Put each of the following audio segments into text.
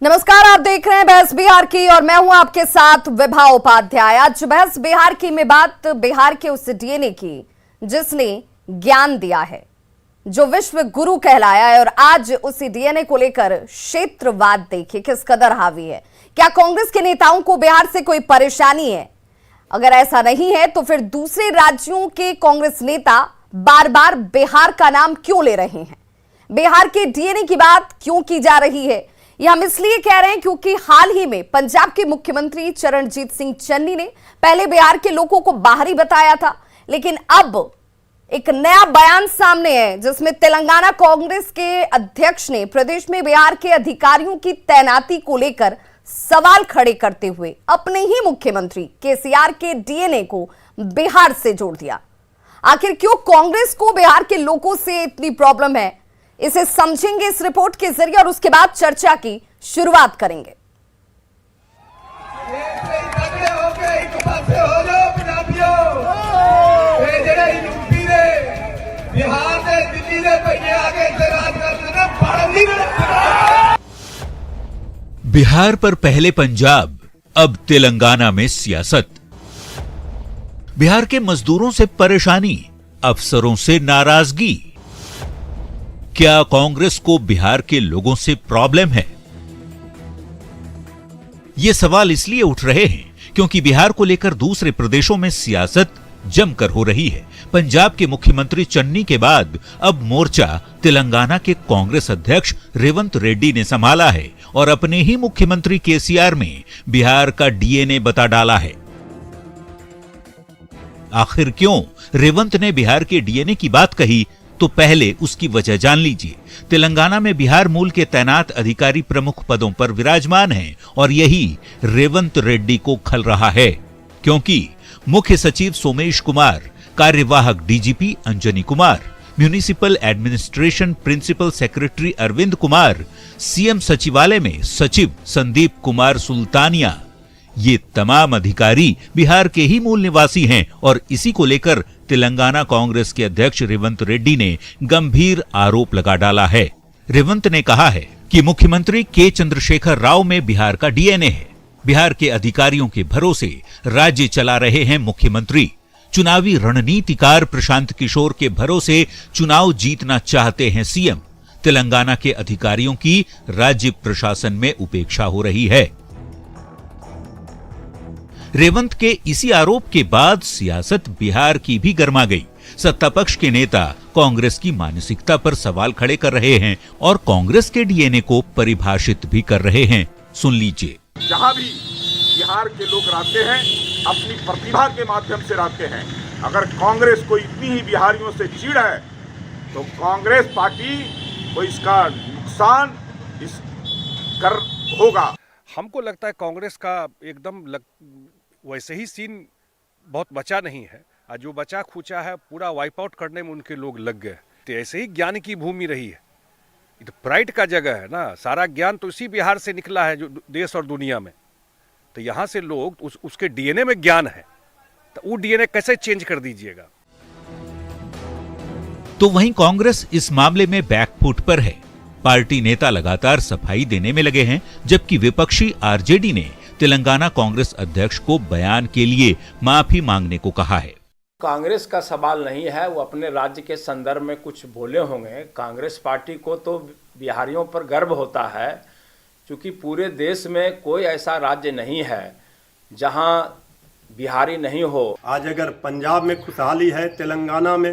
नमस्कार, आप देख रहे हैं बहस बिहार की और मैं हूं आपके साथ विभा उपाध्याय। आज बहस बिहार की में बात बिहार के उस डीएनए की जिसने ज्ञान दिया है, जो विश्व गुरु कहलाया है, और आज उसी डीएनए को लेकर क्षेत्रवाद देखिए किस कदर हावी है। क्या कांग्रेस के नेताओं को बिहार से कोई परेशानी है? अगर ऐसा नहीं है तो फिर दूसरे राज्यों के कांग्रेस नेता बार बार बिहार का नाम क्यों ले रहे हैं? बिहार के डीएनए की बात क्यों की जा रही है? यह हम इसलिए कह रहे हैं क्योंकि हाल ही में पंजाब के मुख्यमंत्री चरणजीत सिंह चन्नी ने पहले बिहार के लोगों को बाहरी बताया था, लेकिन अब एक नया बयान सामने है जिसमें तेलंगाना कांग्रेस के अध्यक्ष ने प्रदेश में बिहार के अधिकारियों की तैनाती को लेकर सवाल खड़े करते हुए अपने ही मुख्यमंत्री केसीआर के डीएनए को बिहार से जोड़ दिया। आखिर क्यों कांग्रेस को बिहार के लोगों से इतनी प्रॉब्लम है, इसे समझेंगे इस रिपोर्ट के जरिए और उसके बाद चर्चा की शुरुआत करेंगे। बिहार पर पहले पंजाब, अब तेलंगाना में सियासत। बिहार के मजदूरों से परेशानी, अफसरों से नाराजगी। क्या कांग्रेस को बिहार के लोगों से प्रॉब्लम है? ये सवाल इसलिए उठ रहे हैं क्योंकि बिहार को लेकर दूसरे प्रदेशों में सियासत जमकर हो रही है। पंजाब के मुख्यमंत्री चन्नी के बाद अब मोर्चा तेलंगाना के कांग्रेस अध्यक्ष रेवंत रेड्डी ने संभाला है और अपने ही मुख्यमंत्री केसीआर में बिहार का डीएनए बता डाला है। आखिर क्यों रेवंत ने बिहार के डीएनए की बात कही, तो पहले उसकी वजह जान लीजिए। तेलंगाना में बिहार मूल के तैनात अधिकारी प्रमुख पदों पर विराजमान हैं और यही रेवंत रेड्डी को खल रहा है, क्योंकि मुख्य सचिव सोमेश कुमार, कार्यवाहक DGP Anjani Kumar, municipal administration principal secretary Arvind Kumar, CM सचिवालय में सचिव संदीप कुमार सुल्तानिया, ये तमाम अधिकारी बिहार के ही मूल निवासी हैं और इसी को लेकर तेलंगाना कांग्रेस के अध्यक्ष रेवंत रेड्डी ने गंभीर आरोप लगा डाला है। रेवंत ने कहा है कि मुख्यमंत्री के चंद्रशेखर राव में बिहार का डीएनए है। बिहार के अधिकारियों के भरोसे राज्य चला रहे हैं मुख्यमंत्री। चुनावी रणनीतिकार प्रशांत किशोर के भरोसे चुनाव जीतना चाहते हैं सीएम। तेलंगाना के अधिकारियों की राज्य प्रशासन में उपेक्षा हो रही है। रेवंत के इसी आरोप के बाद सियासत बिहार की भी गर्मा गई। सत्ता पक्ष के नेता कांग्रेस की मानसिकता पर सवाल खड़े कर रहे हैं और कांग्रेस के डीएनए को परिभाषित भी कर रहे हैं। सुन लीजिए। जहां भी बिहार के लोग रहते हैं अपनी प्रतिभा के माध्यम से रहते हैं। अगर कांग्रेस को इतनी ही बिहारियों से चिढ़ है तो कांग्रेस पार्टी को इसका नुकसान कर होगा। हमको लगता है कांग्रेस का एकदम वैसे ही सीन बहुत बचा नहीं है, और जो बचा खुचा है पूरा वाइप आउट करने में उनके लोग लग गए। तो ऐसे ही ज्ञान की भूमि रही है, ये तो प्राइड का जगह है ना। सारा ज्ञान तो इसी बिहार से निकला है जो देश और दुनिया में। तो यहाँ से लोग उसके डीएनए में ज्ञान है, तो वो डीएनए कैसे चेंज कर दीजिएगा? तो वहीं कांग्रेस इस मामले में बैकफुट पर है। पार्टी नेता लगातार सफाई देने में लगे हैं, जबकि विपक्षी आरजेडी ने तेलंगाना कांग्रेस अध्यक्ष को बयान के लिए माफी मांगने को कहा है। कांग्रेस का सवाल नहीं है, वो अपने राज्य के संदर्भ में कुछ बोले होंगे। कांग्रेस पार्टी को तो बिहारियों पर गर्व होता है, क्योंकि पूरे देश में कोई ऐसा राज्य नहीं है जहां बिहारी नहीं हो। आज अगर पंजाब में खुशहाली है, तेलंगाना में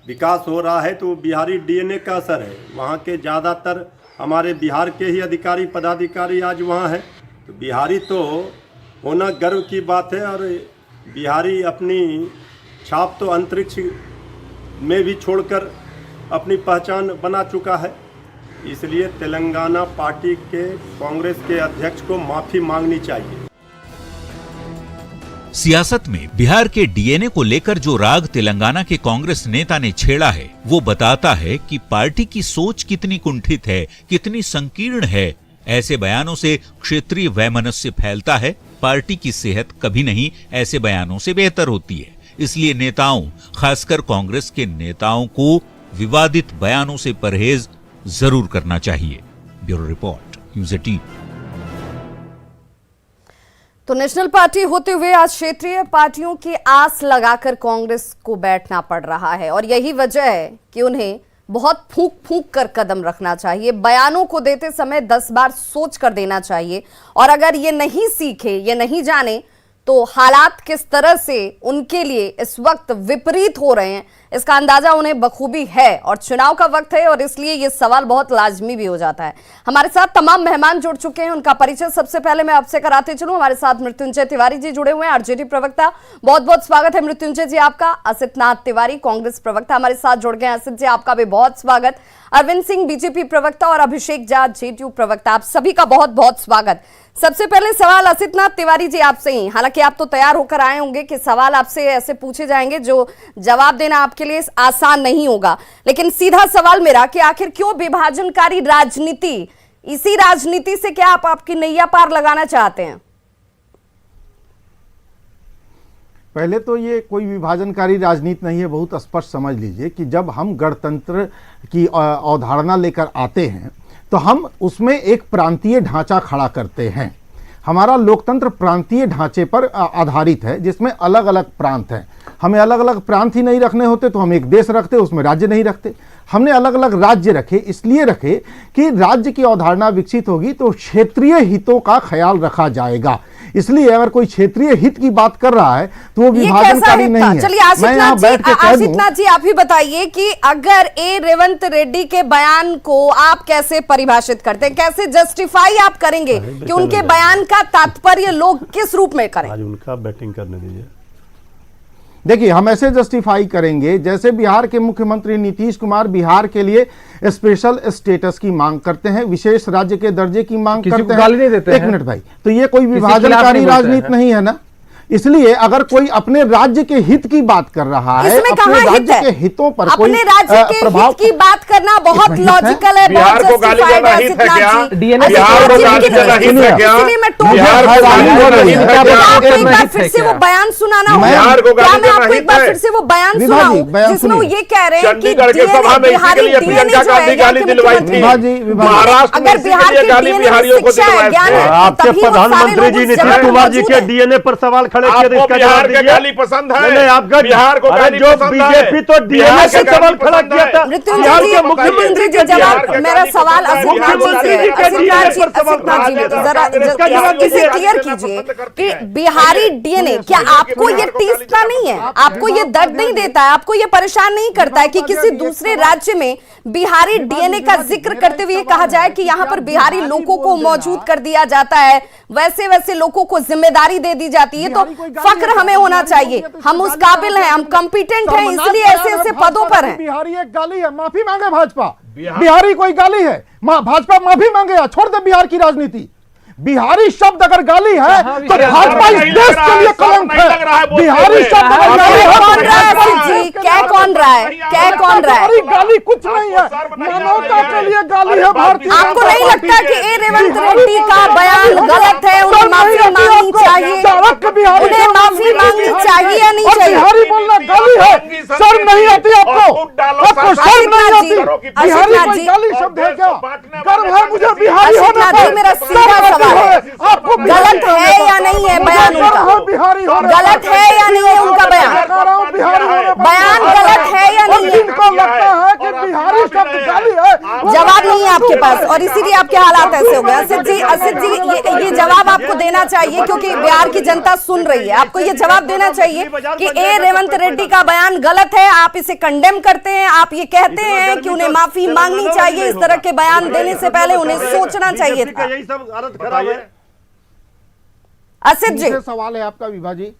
विकास हो रहा है, तो बिहारी डीएनए का असर है। वहाँ के ज़्यादातर हमारे बिहार के ही अधिकारी पदाधिकारी आज वहाँ हैं, तो बिहारी तो होना गर्व की बात है। और बिहारी अपनी छाप तो अंतरिक्ष में भी छोड़कर अपनी पहचान बना चुका है। इसलिए तेलंगाना पार्टी के कांग्रेस के अध्यक्ष को माफी मांगनी चाहिए। सियासत में बिहार के डीएनए को लेकर जो राग तेलंगाना के कांग्रेस नेता ने छेड़ा है, वो बताता है कि पार्टी की सोच कितनी कुंठित है, कितनी संकीर्ण है। ऐसे बयानों से क्षेत्रीय वैमनस्य फैलता है। पार्टी की सेहत कभी नहीं ऐसे बयानों से बेहतर होती है। इसलिए नेताओं, खासकर कांग्रेस के नेताओं को विवादित बयानों से परहेज जरूर करना चाहिए। Bureau report, news 18। तो नेशनल पार्टी होते हुए आज क्षेत्रीय पार्टियों की आस लगाकर कांग्रेस को बैठना पड़ रहा है और यही वजह है कि उन्हें बहुत फूंक फूंक कर कदम रखना चाहिए। बयानों को देते समय 10 बार सोच कर देना चाहिए और अगर ये नहीं सीखे, ये नहीं जाने तो हालात किस तरह से उनके लिए इस वक्त विपरीत हो रहे हैं इसका अंदाजा उन्हें बखूबी है। और चुनाव का वक्त है और इसलिए ये सवाल बहुत लाजमी भी हो जाता है। हमारे साथ तमाम मेहमान जुड़ चुके हैं, उनका परिचय सबसे पहले मैं आपसे कराते चलूं। हमारे साथ मृत्युंजय तिवारी जी जुड़े हुए हैं, आरजेडी प्रवक्ता। बहुत बहुत स्वागत है मृत्युंजय जी आपका। असित नाथ तिवारी कांग्रेस प्रवक्ता हमारे साथ जुड़ गए हैं। असित जी आपका भी बहुत स्वागत। अरविंद सिंह बीजेपी प्रवक्ता और अभिषेक झा जेडीयू प्रवक्ता, आप सभी का बहुत बहुत स्वागत। सबसे पहले सवाल असित नाथ तिवारी जी आपसे ही, हालांकि आप तो तैयार होकर आए होंगे कि सवाल आपसे ऐसे पूछे जाएंगे जो जवाब देना आपके लिए आसान नहीं होगा, लेकिन सीधा सवाल मेरा कि आखिर क्यों विभाजनकारी राजनीति, इसी राजनीति से क्या आप आपकी नैया पार लगाना चाहते हैं? पहले तो ये कोई विभाजनकारी राजनीति नहीं है, बहुत स्पष्ट समझ लीजिए कि जब हम गणतंत्र की अवधारणा लेकर आते हैं तो हम उसमें एक प्रांतीय ढांचा खड़ा करते हैं। हमारा लोकतंत्र प्रांतीय ढांचे पर आधारित है जिसमें अलग अलग प्रांत हैं। हमें अलग अलग प्रांत ही नहीं रखने होते तो हम एक देश रखते, उसमें राज्य नहीं रखते। हमने अलग अलग राज्य रखे, इसलिए रखे कि राज्य की अवधारणा विकसित होगी तो क्षेत्रीय हितों का ख्याल रखा जाएगा। इसलिए अगर कोई क्षेत्रीय हित की बात कर रहा है तो वो विभाजनकारी नहीं है। चलिए आशित नाथ जी आप ही बताइए कि अगर रेवंत रेड्डी के बयान को आप कैसे परिभाषित करते हैं, कैसे जस्टिफाई आप करेंगे कि उनके बयान का तात्पर्य लोग किस रूप में करें? आज उनका बैटिंग करने दीजिए। देखिए, हम ऐसे जस्टिफाई करेंगे जैसे बिहार के मुख्यमंत्री नीतीश कुमार बिहार के लिए स्पेशल स्टेटस की मांग करते हैं, विशेष राज्य के दर्जे की मांग करते हैं। गाली नहीं देते हैं। एक मिनट भाई, तो ये कोई विभाजनकारी राजनीति नहीं है ना। इसलिए अगर कोई अपने राज्य के हित की बात कर रहा है, अपने राज्य के हितों पर कोई अपने राज्य के हित की बात करना बहुत लॉजिकल है, बहुत जस्टिफाइड है। बिहार को गाली देना हित है क्या? इसलिए मैं एक बार फिर से वो बयान सुनाना होगा। क्या मैं आपको एक बार फिर से वो बयान सुनाऊं जिसमें वो ये कह रहे हैं कि बिहारी डीएनए जो है, अगर बिहार के डीएनए शिक्षा है, ज्ञान है, आपके प्रधानमंत्री जी नीतीश कुमार जी के डीएनए पर सवाल खड़े किए, इसका बिहार के गाली पसंद है। नहीं, आपका बिहार को गाली जो पसंद है। बीजेपी तो डीएनए से सवाल खड़ा किया था। बिहार के मुख्यमंत्री जी जवाब, मेरा सवाल असित नाथ जी जरा इसे क्लियर कीजिए कि बिहारी डीएनए, क्या आपको ये टीसता नहीं है, आपको ये दर्द नहीं देता है, आपको ये परेशान नहीं करता है कि किसी दूसरे राज्य में बिहारी डीएनए का जिक्र करते हुए कहा जाए कि यहाँ पर बिहारी लोगों को मौजूद कर दिया जाता है, वैसे वैसे लोगों को जिम्मेदारी दे दी जाती है? तो फक्र हमें होना चाहिए, हम उस काबिल हैं, हम कॉम्पिटेंट हैं, इसलिए ऐसे ऐसे पदों पर हैं। बिहारी एक गाली है, माफी मांगे भाजपा। बिहारी कोई गाली है, भाजपा माफी मांगे, छोड़ दे बिहार की राजनीति। बिहारी शब्द अगर गाली है तो भाजपा इस देश के लिए कलंक है। बिहारी शब्द अगर गाली है, कह कौन रहा है? कह कौन रहा है? गाली कुछ नहीं है, मानवता के लिए गाली है भारतीय। आपको नहीं लगता कि रेवंत रेड्डी का बयान गलत है, उन्हें माफी मांगनी चाहिए? उन्हें माफी मांगनी चाहिए या नहीं चाहिए? बिहारी बोलना गाली है, शर्म नहीं आती आपको? आपको शर्म नहीं आती? बिहारी कोई गाली शब्द है क्या? गर्व है मुझे बिहारी होने पर। मेरा सीधा सवाल है, गलत है या नहीं है बयान उनका? गलत है या नहीं है उनका बयान? बयान गलत है या नहीं है? जवाब नहीं है आपके पास और इसीलिए आपके हालात ऐसे हो गए। असित जी ये जवाब आपको देना चाहिए क्योंकि बिहार की जनता सुन रही है। आपको ये जवाब देना चाहिए कि रेवंत रेड्डी का बयान गलत है, आप इसे कंडेम करते हैं, आप ये कहते हैं कि उन्हें माफी मांगनी चाहिए, इस तरह के बयान देने से पहले उन्हें सोचना चाहिए था। यही सब हालत खराब है। असित जी सवाल है आपका विभाजी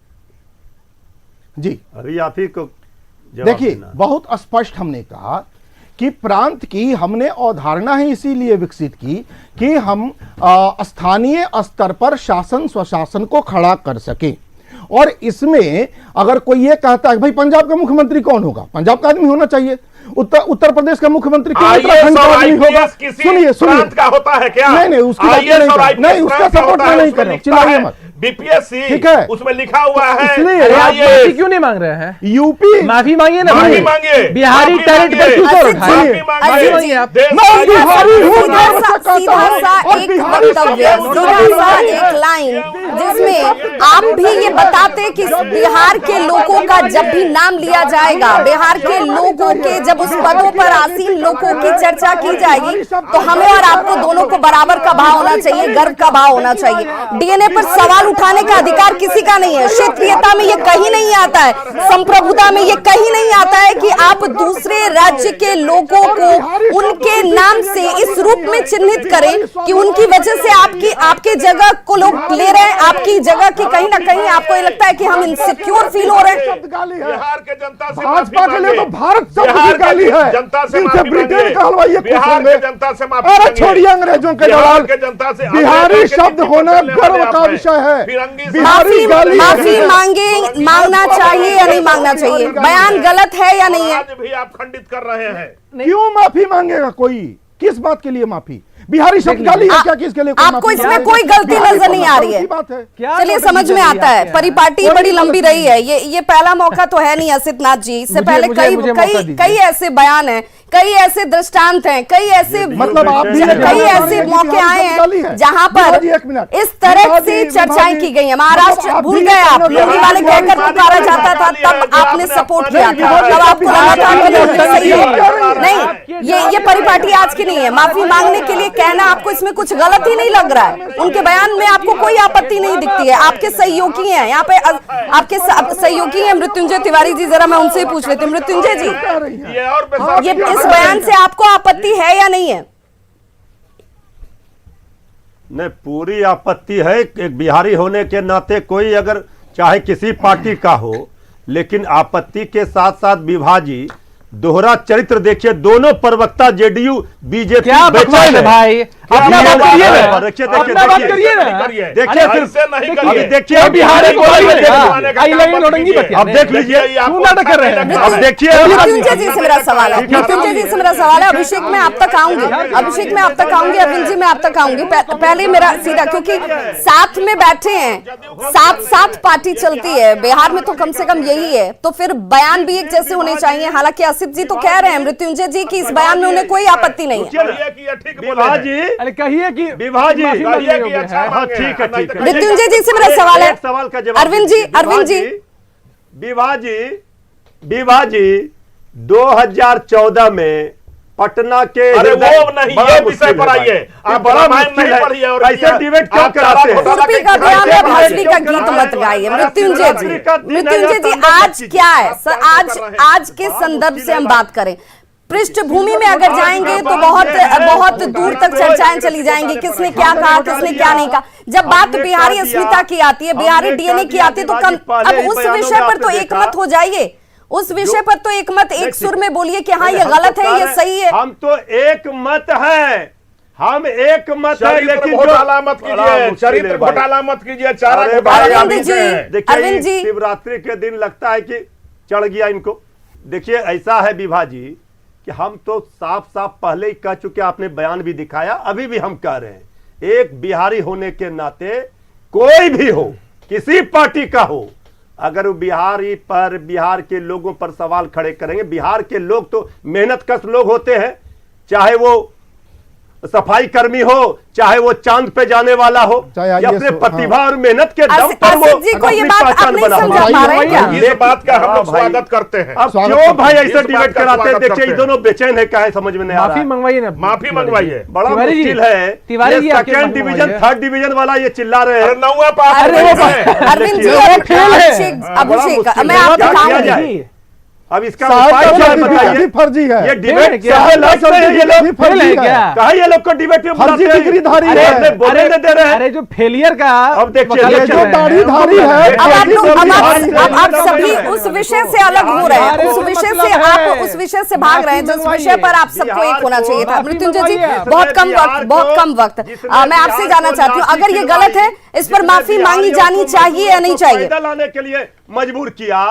जी, अभी आप ही को देखिए, बहुत स्पष्ट हमने कहा कि प्रांत की हमने अवधारणा ही इसीलिए विकसित की कि हम स्थानीय स्तर पर शासन स्वशासन को खड़ा कर सके। और इसमें अगर कोई ये कहता है भाई पंजाब का मुख्यमंत्री कौन होगा, पंजाब का आदमी होना चाहिए। उत्तर प्रदेश का मुख्यमंत्री क्यों उत्तराखंड का आदमी होगा? सुनिए का होता है क्या? नहीं उसकी बात नहीं, उसका सपोर्ट मैं नहीं कर रहा हूं, चिल्लाइए मत। बीपीएससी, ठीक है। उसमें लिखा हुआ है। इसलिए आप माफी क्यों नहीं मांग रहे हैं? यूपी माफी मांगिए ना, माफी मांगिए, बिहारी माफी टैलेंट पर क्यों मांगिए, सर उठाए? माफी मांगिए। माफी मांगिए आप। मैं बिहारी हूँ, सीधा मैं सा कहता हूँ, और एक बिहारी वक्तव्य, सब सीधा सा एक लाइन जिसमें आप भी ये बताते कि बिहार के लोगों का जब भी नाम लिया जाएगा, बिहार के लोगों के जब उस पदों पर आसीन लोगों की चर्चा की जाएगी तो हमें और आपको दोनों को बराबर का भाव होना चाहिए, गर्व का भाव होना चाहिए। डीएनए पर सवाल उठाने का अधिकार किसी का नहीं है। क्षेत्रीयता में ये कहीं नहीं आता है, संप्रभुता में ये कहीं नहीं आता है कि आप दूसरे राज्य के लोगों को उनके नाम से इस रूप में चिन्हित करें कि उनकी वजह से आपके जगह को लोग ले रहे हैं, आपकी जगह की कहीं ना कहीं आपको ये लगता है कि हम इनसिक्योर फील हो रहे हैं। बिहार के जनता से भाजपा के लिए तो भारत शब्द बिहार की गाली के है। जनता से इनसे माफी ब्रिटेन मांगिए। का हलवाई बिहार के जनता से माफी अरे मांगिए। छोड़िए अंग्रेजों के बिहार दलाल, के जनता से बिहारी शब्द होना गर्व का विषय है। बिहारी गाली माफी मांगना चाहिए या नहीं मांगना चाहिए? बयान गलत है या नहीं है? आज भी आप खंडित कर रहे हैं। क्यों माफी मांगेगा कोई? किस बात के लिए माफी? बिहारी शब्द गाली है क्या? किसके लिए? आपको इसमें कोई गलती नजर नहीं आ रही है? बात है चलिए समझ में आता है, परिपाटी बड़ी लंबी रही है। ये पहला मौका तो है नहीं असित नाथ जी, इससे पहले कई ऐसे बयान हैं, कई ऐसे दृष्टांत हैं, कई ऐसे मतलब आप भी कई ऐसे मौके आए हैं जहां पर इस तरह से चर्चाएं की गई हैं। महाराष्ट्र भूल गए आप, लोधी वाले कहकर पुकारा जाता था, तब आपने सपोर्ट किया था, तब आपको लगा था कि लोधी सही है। नहीं, ये परिपाटी आज की नहीं है। माफी मांगने के लिए कहना आपको इसमें कुछ गलत ही नहीं लग रहा है। उनके बयान में आपको कोई आपत्ति नहीं दिखती है। आपके सहयोगी हैं यहाँ पे, आपके सहयोगी हैं मृत्युंजय तिवारी जी, जरा मैं उनसे ही पूछ लेती हूँ। मृत्युंजय जी, ये इस बयान से आपको आपत्ति है या नहीं है? नहीं, पूरी आपत्ति है। एक बिहारी होने के नाते कोई अगर चाहे किसी पार्टी का हो, लेकिन आपत्ति के साथ साथ विभाजी दोहरा चरित्र देखिए। दोनों प्रवक्ता जेडीयू बीजेपी क्या बकवास है भाई? अपना बात करिए ना, अपना बात करिए ना। देखिए नहीं, देखिए बिहार अब देख लीजिए, नाटक कर रहे हैं। अब देखिए मृत्युंजय जी से मेरा सवाल है, मृत्युंजय जी से मेरा सवाल है। अभिषेक मैं आप तक आऊंगी, अभिषेक मैं आप तक आऊंगी, अरविंद जी मैं आप तक आऊंगी। पहले मेरा सीधा, क्योंकि साथ में बैठे हैं, साथ पार्टी चलती है बिहार में, तो कम से कम यही है। तो फिर बयान भी एक जैसे होने चाहिए। हालांकि आसिफ जी तो कह रहे हैं, मृत्युंजय जी की इस बयान में उन्हें कोई आपत्ति नहीं है। विभाजी अरे कहिए कि विभाजी हाँ, ठीक है ठीक है। मृत्युंजय जी से मेरा सवाल है, सवाल का जवाब अरविंद जी विभाजी 2014 में पटना के अरे वो नहीं, ये विषय पर आइए। आप बड़ा रामायण मुश्किल नहीं पढ़ी है और है। ऐसे डिबेट क्यों कराते हैं? खुरपी का बयान है, भाजपी का गीत मत गाइए। मृत्युंजय जी आज क्या है सर? आज के संदर्भ से हम बात करें, पृष्ठभूमि में अगर जाएंगे तो बहुत दूर तक चर्चाएं चली जाएंगी, किसने क्या कहा, किसने क्या नहीं कहा। जब बात बिहारी अस्मिता की आती है, बिहारी डीएनए की आती है, तो अब उस विषय पर तो एक मत हो जाइए। उस विषय पर तो एक मत, एक सुर में बोलिए कि हाँ ये गलत है, ये सही है। हम तो एक मत है, हम एक मत है, लेकिन घोटाला मत कीजिए, चरित्र घोटाला मत कीजिए। चारा अरविंद जी, देखिए अरविंद जी, शिवरात्रि के दिन लगता है कि चढ़ गया इनको। देखिए ऐसा है विभाजी कि हम तो साफ साफ पहले ही कह चुके, आपने बयान भी दिखाया, अभी भी हम कह रहे हैं, एक बिहारी होने के नाते कोई भी हो, किसी पार्टी का हो, अगर वो बिहारी पर, बिहार के लोगों पर सवाल खड़े करेंगे, बिहार के लोग तो मेहनतकश लोग होते हैं, चाहे वो सफाई कर्मी हो, चाहे वो चांद पे जाने वाला हो, या अपने प्रतिभा और मेहनत के दम पर वो अपनी पहचान बना। ये बात का हम लोग स्वागत करते हैं। अब क्यों भाई ऐसे डिबेट कराते हैं? देखिए ये दोनों बेचैन है, क्या है समझ में नहीं आ रहा। माफी मंगवाइए ना, माफी मंगवाइए। बड़ा मुश्किल है। Tiwari ji second division, third division वाला ये चिल्ला रहे हैं। नौवां पास अरविंद जी, अभिषेक मैं आपको कहूंगी, अब इसका उपाय क्या है बताइए? फर्जी है ये डिबेट क्या ये लोग फर्जी है क्या? कहा ये लोग को डिबेट में फर्जी डिग्रीधारी है। अपने बोलने नहीं दे रहे हैं। अरे जो फेलियर का अब देखिए, वकालत ये कर जो रहे हैं। दाढ़ीधारी है, अब आप सभी उस विषय से अलग हो रहे हैं, उस विषय से आप उस विषय से भाग रहे हैं जिस विषय पर आप सबको एक होना चाहिए था। मृत्युंजय जी बहुत कम वक्त मैं आपसे जानना चाहती हूँ, अगर ये गलत है, इस पर माफी मांगी जानी चाहिए या नहीं चाहिए? लाने के लिए मजबूर किया,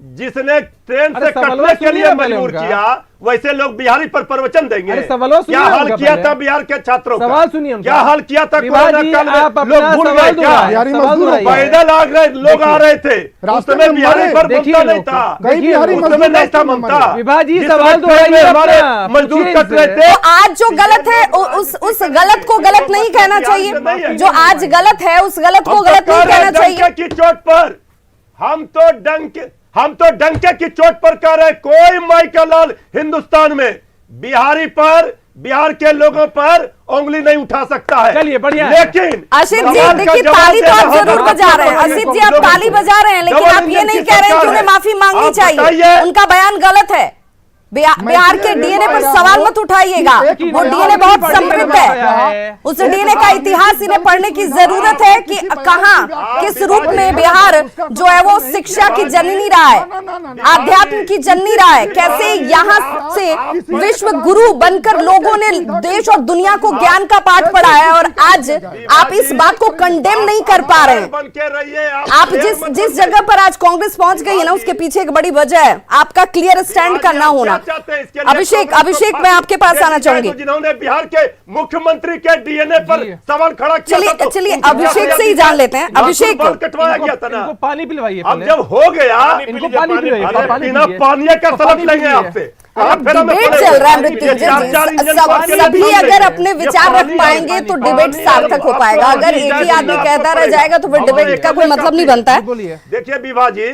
जिसने ट्रेन अरे से सवालों कटने के लिए सुनिए पहले मजबूर उनका। किया, वैसे लोग बिहारी पर प्रवचन देंगे। अरे सवालों सुनिए क्या हाल उनका किया पहले। था बिहार के छात्रों का? सवाल सुनिए उनका। क्या हाल किया था विवाह कोरोना जी, काल में? आप अपना लोग भूल सवाल गए क्या? दोहराइए, बिहारी सवाल मजदूर दोहराइए। पैदल आ रहे लोग आ रहे थे, उस रास्ते समय में बिहारी मरे। पर देखिए ममता नहीं लोग था, को। कई बिहारी उस समय मजदूर नहीं था रास्ते में ममता। मरे। विवाह जी, जिस सवाल समय दोहराइए ट्रेन में हमारे अपना, मजदूर पूछिए कट रहे इनसे। थे। तो आज जो गलत है उस गलत को गलत नहीं कहना चाहिए। जो आज गलत है उस गलत को गलत नहीं कहना चाहिए। डंके की चोट पर हम तो डंके की चोट पर कह रहे, कोई माई का लाल हिंदुस्तान में बिहार के लोगों पर उंगली नहीं उठा सकता है। चलिए, बढ़िया है। लेकिन असित जी सवाल का देखिए, जवाब ताली तो देना आप जरूर हम बजा रहे हैं। आपको असित जी आप जवाब ताली बजा रहे हैं, लेकिन डबल आप ये इंजन नहीं की कह रहे हैं कि सरकार उन्हें है। माफी मांगनी आप चाहिए। बताइए। उनका बयान गलत है। बिहार के डीएनए पर सवाल मत उठाइएगा। वो डीएनए बहुत समृद्ध है। उस डीएनए का इतिहास इन्हें पढ़ने की जरूरत है कि कहां किस रूप में बिहार जो है वो शिक्षा की जननी रहा है, आध्यात्म की जननी रहा है। कैसे यहां से विश्व गुरु बनकर लोगों ने देश और दुनिया को ज्ञान का पाठ पढ़ाया है, और आज आप इस बात को कंडेम नहीं कर पा रहे हैं। बन के रहिए आप जिस जगह पर आज कांग्रेस पहुंच गई है ना, उसके पीछे एक बड़ी वजह है आपका क्लियर स्टैंड का ना होना। अभिषेक मैं आपके पास आना चाहूंगी। जिन्होंने बिहार के मुख्यमंत्री के डीएनए पर सवाल खड़ा किया था, तो चलिए उनकी अभिषेक से ही जान लेते हैं। अभिषेक कटवाया गया था ना। इनको पानी पिलवाइए अब पहले। जब हो गया, इनको पानी पिलवाइए, अरे पानी बिना पीजिए। पानी का पानी सलब लेंगे पीजिए। आपसे। डिबेट चल रहा है मृत्युंजय जी। सभी अगर अपने विचार रख पाएंगे तो डिबेट सार्थक हो पाएगा। अगर एक ही आदमी कहता रह जाएगा तो फिर डिबेट का कोई मतलब नहीं बनता है। बोलिए। देखिए विभा जी,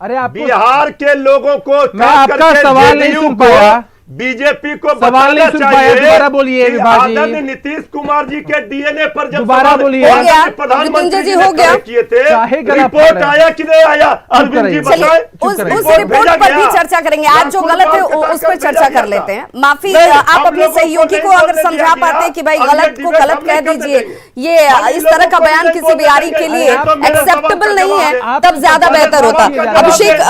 अरे आप बिहार के लोगों को मैं आपका सवाल नहीं सुन पाया। बीजेपी को सवाल नहीं सुन पाया, दोबारा बोलिए विभा जी। आदरणीय नीतीश कुमार जी के डीएनए पर जब दोबारा सवाल बोलिए। हो गया, प्रधानमंत्री मृत्युंजय जी ने हो गया। किए थे, चाहे गलत रिपोर्ट पढ़ रहे हैं। आया कि नहीं आया, अरविंद जी चलिए, बताएं। उस रिपोर्ट रिपोर्ट भेजा पर भी गया। चर्चा करेंगे। आज जो गलत है उस पर चर्चा कर लेते हैं। माफी नहीं, आप हम अपने लोगों को सहयोगी को नहीं अगर बोलने समझा दिया पाते कि भाई गया। गलत अब को ये गलत डिबेट कह हम नहीं दीजिए, करते ये हम इस लोगों तरह का को बयान नहीं किसी बोलने बिहारी देंगे। के लिए आप तो मेरे एक्सेप्टेबल सवाल का नहीं है, जवाब तब ज्यादा मेरे बेहतर सवाल होता। का जवाब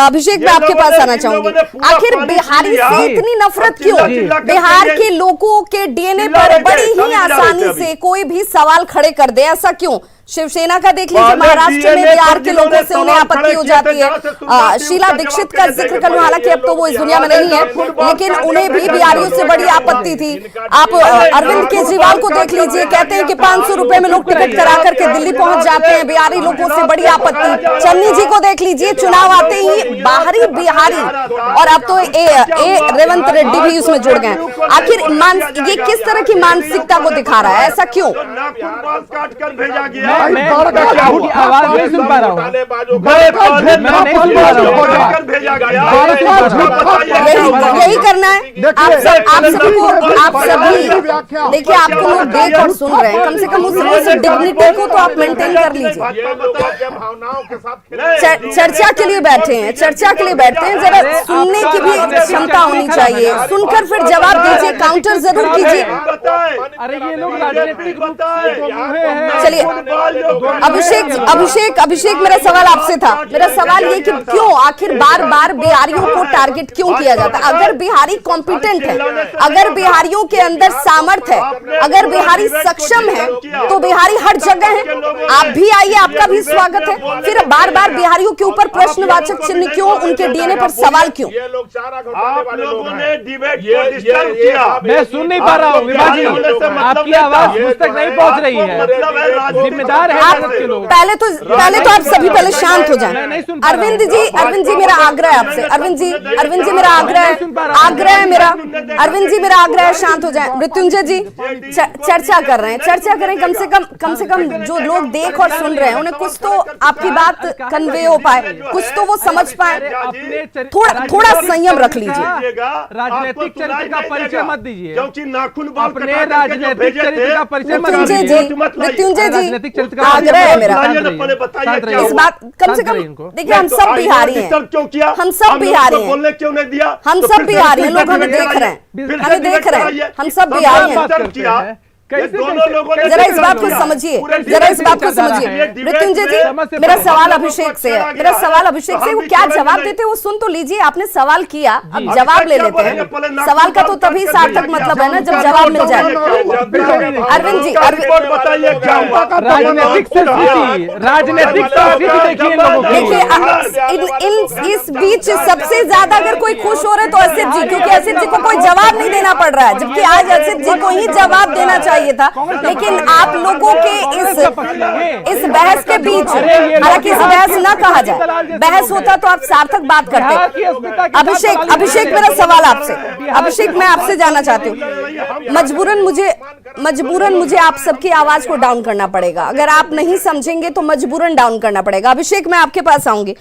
अभिषेक दे। मैं आपके ये पास लोगों आना ने चाहूंगी। पूरा आखिर पानी बिहारी पी लिया। से इतनी नफरत क्यों? चिल्ला के बिहार कहिए। के लोगों के डीएनए चिल्ला पर रहे थे, बड़ी ही सभी चिल्ला रहे थे आसानी अभी। से कोई भी सवाल खड़े कर दे, ऐसा क्यों? शिवसेना का देख लीजिए, पहले महाराष्ट्र में DNA बिहार पर के लोगों से जिन्होंने उन्हें सवाल आपत्ति हो खड़े जाती किए थे, जहाँ से है। सुनना थी, शीला उसका दीक्षित जवाब का जिक्र देंगे। करूं, हालांकि अब तो वो इस दुनिया में नहीं है, लेकिन उन्हें भी बिहारियों से बड़ी आपत्ति थी। आप अरविंद केजरीवाल को देख लीजिए, कहते हैं कि 500 रुपए में लोग टिकट करा करके दिल्ली पहुंच जाते हैं, बिहारी लोगों से बड़ी आपत्ति। चन्नी जी को देख लीजिए, चुनाव आते ही बाहरी बिहारी, और अब तो रेवंत रेड्डी भी उसमें जुड़ गए। आखिर ये किस तरह की मानसिकता को दिखा रहा है? ऐसा क्यों? नाखून बाल काट कर भेजा गया। मैं आपकी आवाज नहीं सुन पा रहा हूँ। बड़े पौधे मैं नहीं सुन पा रहा हूँ। काट कर भेजा गया। यही करना है। आप सभी देखिए, आपको लोग देख और सुन रहे हैं, कम से कम उस डिग्निटी को तो आप मेंटेन कर लीजिए। चर्चा के लिए बैठे हैं, चर्चा के लिए बैठते हैं, जरा सुनने की भी क्षमता होनी चाहिए। सुनकर फिर जवाब दीजिए, काउंटर जरूर कीजिए। अरे ये लोग राजनीतिक रूप से हुए हैं। चलिए अभिषेक मेरा सवाल आपसे था। मेरा सवाल ये कि क्यों आखिर बार बार बिहारियों को टारगेट क्यों किया जाता है? अगर बिहारी कॉम्पिटेंट है, अगर बिहारियों के अंदर सामर्थ्य है, अगर बिहारी सक्षम है, तो बिहारी हर जगह है। आप भी आइए, आपका भी स्वागत है। फिर बार बार बिहारियों के ऊपर प्रश्नवाचक चिन्ह क्यों? उनके डीएनए पर सवाल क्यों? आप लोगों ने डिबेट को डिस्टर्ब किया। मैं सुन नहीं पा रहा हूँ विभा जी, आपकी आवाज मुझ तक नहीं पहुँच रही है। जिम्मेदार है आप भारत के लोग। पहले तो आप सभी पहले शांत हो मैं नहीं जाएं। सुन पा रहा हूं। अरविंद जी मेरा आग्रह है आपसे। अरविंद जी मेरा आग्रह है मेरा। अरविंद जी मेरा आग्रह है, शांत हो जाएं। मृत्युंजय जी चर्चा कर रहे हैं, चर्चा करें। कम से कम जो लोग देख और सुन रहे हैं उन्हें कुछ तो आपकी बात कन्वे हो पाए, कुछ तो वो समझ पाए। थोड़ा संयम रख लीजिए। राजनीतिक चरित्र का परिचय मत दीजिए, क्योंकि नाखून बाल अपने कटा करके जो राजनीतिक भेजे चरित्र थे, का परिचय मत मृत्युंजय दीजिए। जी आग्रह है मेरा। इस बात कम से कम देखिए, हम सब बिहारी हैं, क्यों किया? हम सब बिहारी हैं, बोलने क्यों नहीं दिया? हम तो सब फिर बिहारी हैं। फिर लोग हमें डिबेट देख रहे कराइए। हैं, फिर हमें डिबेट देख रहे हैं, कराइए। हम सब तो बिहारी बात हैं। करते हैं। जरा इस बात को समझिए, जरा इस बात को समझिए। मृत्युंजय जी, मेरा सवाल अभिषेक से है, मेरा सवाल अभिषेक से, वो क्या जवाब देते वो सुन तो लीजिए। आपने सवाल किया, अब जवाब ले लेते हैं। सवाल का तो तभी सार्थक मतलब है ना जब जवाब मिल जाए। अरविंद जी, राजनीतिक देखिए, इस बीच सबसे ज्यादा अगर कोई खुश हो रहे तो असित जी, क्योंकि असित जी को कोई जवाब नहीं देना पड़ रहा है, जबकि आज असित जी को ही जवाब देना चाहिए था। लेकिन आप लोगों के इस बहस के बीच, हालांकि इस बहस ना कहा जाए, बहस होता तो आप सार्थक बात करते। अभिषेक मेरा सवाल आपसे, अभिषेक मैं आपसे जानना चाहती हूँ, मजबूरन मुझे आप सबकी आवाज को डाउन करना पड़ेगा। अगर आप नहीं समझेंगे तो मजबूरन डाउन करना पड़ेगा। अभिषेक, मैं आपके पास आऊंगी।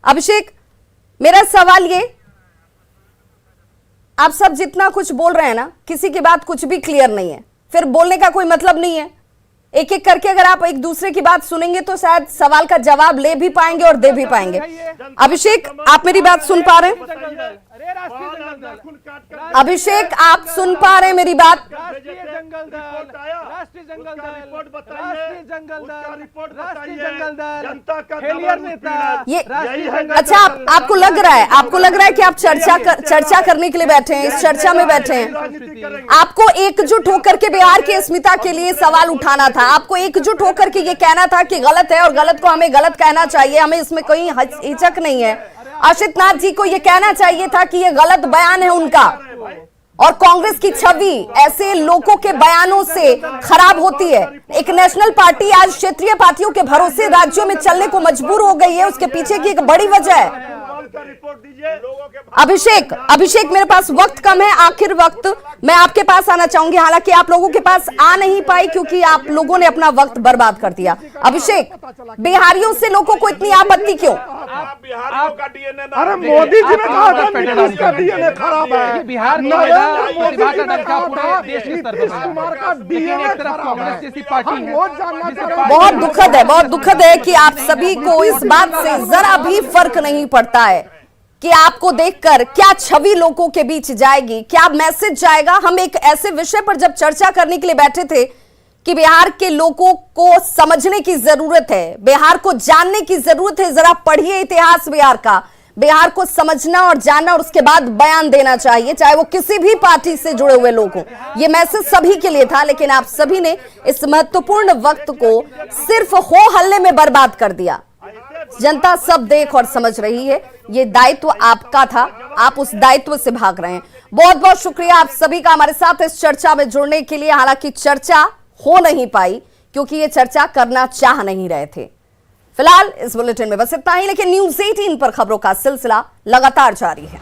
अभिषेक, मेरा सवाल ये, आप सब जितना कुछ बोल रहे हैं ना, किसी की बात कुछ भी क्लियर नहीं है, फिर बोलने का कोई मतलब नहीं है। एक एक करके अगर आप एक दूसरे की बात सुनेंगे तो शायद सवाल का जवाब ले भी पाएंगे और दे भी पाएंगे। अभिषेक, आप मेरी बात सुन पा रहे हैं? अभिषेक, आप सुन पा रहे हैं मेरी बात? ये अच्छा, आपको लग रहा है कि आप चर्चा करने के लिए बैठे हैं, इस चर्चा में बैठे हैं। आपको एकजुट होकर के बिहार की अस्मिता के लिए सवाल उठाना था, आपको एकजुट होकर के ये कहना था कि गलत है और गलत को हमें गलत कहना चाहिए, हमें इसमें कोई हिचक नहीं है। असित नाथ जी को ये कहना चाहिए था कि ये गलत बयान है उनका, और कांग्रेस की छवि ऐसे लोगों के बयानों से खराब होती है। एक नेशनल पार्टी आज क्षेत्रीय पार्टियों के भरोसे राज्यों में चलने को मजबूर हो गई है, उसके पीछे की एक बड़ी वजह है। अभिषेक, मेरे पास वक्त कम है, आखिर वक्त मैं आपके पास आना चाहूंगी, हालांकि आप लोगों के पास आ नहीं पाई क्योंकि आप लोगों ने अपना वक्त बर्बाद कर दिया। अभिषेक, बिहारियों से लोगों को इतनी आपत्ति क्यों? अरे मोदी जी ने कहा था इसका डीएनए खराब है, बिहार में प्रतिभा का डंका पूरे देश के स्तर पर कुमार का डीएनए एक तरफ कांग्रेस जैसी पार्टी है। बहुत दुखद है कि आप सभी को इस बात से जरा भी फर्क नहीं पड़ता है कि आपको देखकर क्या छवि लोगों के बीच जाएगी, क्या मैसेज जाएगा। हम एक ऐसे विषय पर जब चर्चा करने के लिए बैठे थे कि बिहार के लोगों को समझने की जरूरत है, बिहार को जानने की जरूरत है। जरा पढ़िए इतिहास बिहार का, बिहार को समझना और जानना और उसके बाद बयान देना चाहिए, चाहे वो किसी भी पार्टी से जुड़े हुए लोग हों। ये मैसेज सभी के लिए था, लेकिन आप सभी ने इस महत्वपूर्ण वक्त को सिर्फ हो हल्ले में बर्बाद कर दिया। जनता सब देख और समझ रही है, ये दायित्व आपका था, आप उस दायित्व से भाग रहे हैं। बहुत बहुत शुक्रिया आप सभी का हमारे साथ इस चर्चा में जुड़ने के लिए। हालांकि चर्चा हो नहीं पाई क्योंकि ये चर्चा करना चाह नहीं रहे थे। फिलहाल इस बुलेटिन में बस इतना ही, लेकिन न्यूज़ 18 पर खबरों का सिलसिला लगातार जारी है।